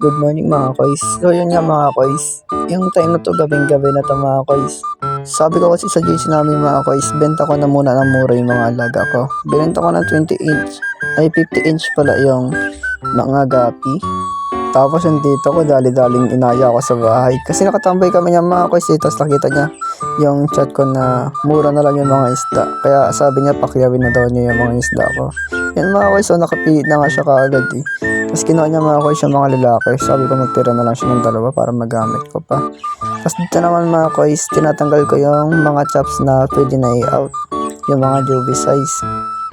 Good morning mga koys. So yun nga mga koys, yung time na to gabing-gabi na to mga koys. Sabi ko kasi sa GC namin mga koys, benta ko na muna ng mura yung mga alaga ko. Binenta ko ng 20 inch, ay 50 inch pala yung mga gapi. Tapos yung dito ko dali-daling inaya ko sa bahay. Kasi nakatambay kami niya mga koys, tapos nakita niya yung chat ko na mura na lang yung mga isda. Kaya sabi niya pakyawin na daw niya yung mga isda ko. Yan mga koys, so nakapilit na nga siya kaagad eh. Tapos kinuha niya mga koys yung mga lalaki. Sabi ko magtira na lang siya ng dalawa para magamit ko pa. Tapos dito naman mga koys, tinatanggal ko yung mga chops na pwede na i-out. Yung mga juvie size.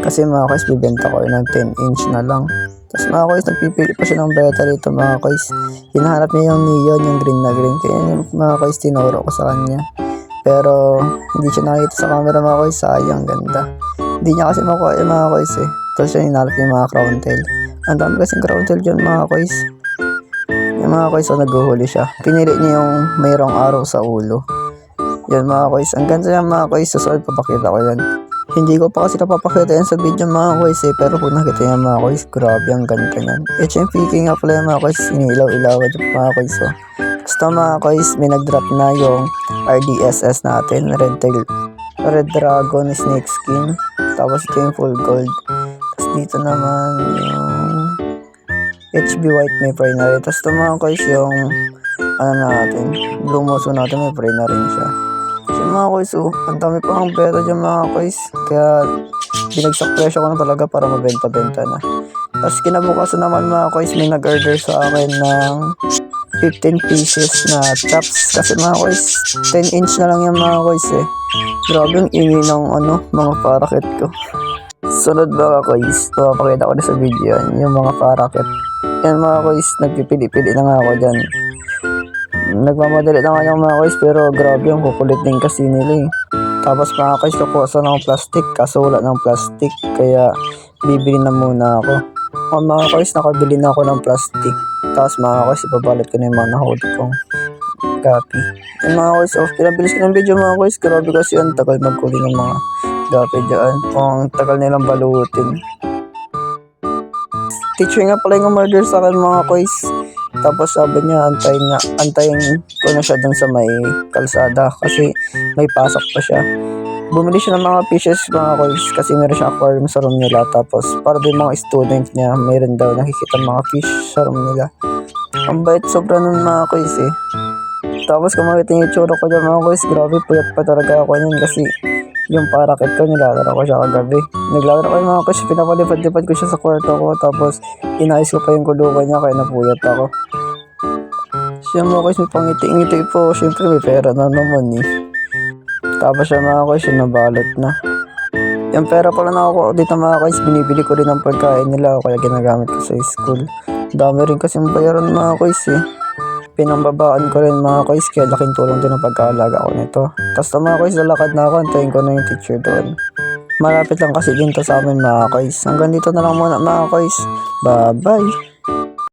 Kasi mga koys, bibenta ko ng 10 inch na lang. Tapos mga koys, nagpipili pa siya ng beta rito mga koys. Hinahanap niya yung neon, yung green na green. Kaya yung mga koys, tinuro ko sa kanya. Pero hindi siya nakita sa camera mga koys, sayang, ganda. Hindi niya kasi makuha yung mga koys eh. Tapos siya hinalap yung mga crown tail. Ang dami kasing crown tail dyan mga koys. Yung mga koys, so naghuhuli siya. Pinili niya yung mayroong araw sa ulo. Yan mga koys, ang ganda yan mga koys. Susunod papakita ko yan. Hindi ko pa kasi napapakita yan sa video mga koys eh. Pero kung nakita yan mga koys, grabe ang ganda yan. HMPK nga pala yung mga koys, inilaw-ilawan yung mga koys oh. Basta mga koys, may nag-drop na yung RDSS natin, Red Dragon Snake Skin. Tapos ito yung full gold. Tapos dito naman yung HB White may pray na rin. Tapos ito mga koys yung ano natin, Blue Moso natin may pray na rin siya. So mga koys, ang dami pa ang beta dyan mga koys. Kaya binagsak presyo ko na talaga para mabenta-benta na. Tapos kinabukasan naman mga koys, may nag-order sa akin ng 15 pieces na chops. Kasi mga koys, 10 inch na lang yan mga koys eh. Grabe yung ingay ng mga parakit ko. Sunod mga koys, papakita ko na sa video yan, yung mga parakit. Yan mga koys, nagpipili-pili na nga ako dyan. Nagmamadali na nga yung mga koys, pero grabe yung kukulit din kasi nila eh. Tapos mga koys, kukuha ng plastic, kaso wala ng plastic, kaya bibili na muna ako. Mga koys, nakabili na ako ng plastic. Tapos mga koys, ibabalot ko na yung mga nahuli kong gapi. Yung mga koys, pinabilis ko ng video mga koys, grabe kasi ang tagal magkuli ng mga gapi dyan. Ang tagal nilang balutin. Teacher nga pala yung murder sa akin mga koys. Tapos sabi niya, antayin ko na siya dun sa may kalsada kasi may pasok pa siya. Bumili siya ng mga fishes mga koys kasi meron siya aquarium sa room nila. Tapos para din mga student niya, meron daw nakikita mga fish sa room nila. Ang bait sobra nun mga koys eh. Tapos kung makita yung itsura ko dyan mga koys, grabe puyat pa talaga ako yun kasi yung parakit ko, nilalaro ko siya kagabi. Naglalaro ko yung mga koys, pinapalipad-lipad ko siya sa kwarto ko. Tapos inayos ko pa yung kulungan niya kaya napuyat ako. Siya mga koys, may pangiti-ngiti po. Siyempre may pera na naman eh. Tapos siya mga koys, yung nabalot na. Yung pera pala na ako dito mga koys, binibili ko rin ng pagkain nila kaya ginagamit ko sa school. Dami rin kasing bayaran mga koys eh. Pinambabaan ko rin mga koys, kaya laking tulong din ang pagkaalaga ko nito. Tapos mga koys, lalakad na ako, antayin ko na yung teacher doon. Malapit lang kasi din to sa amin mga koys. Hanggang dito na lang muna mga koys. Bye bye!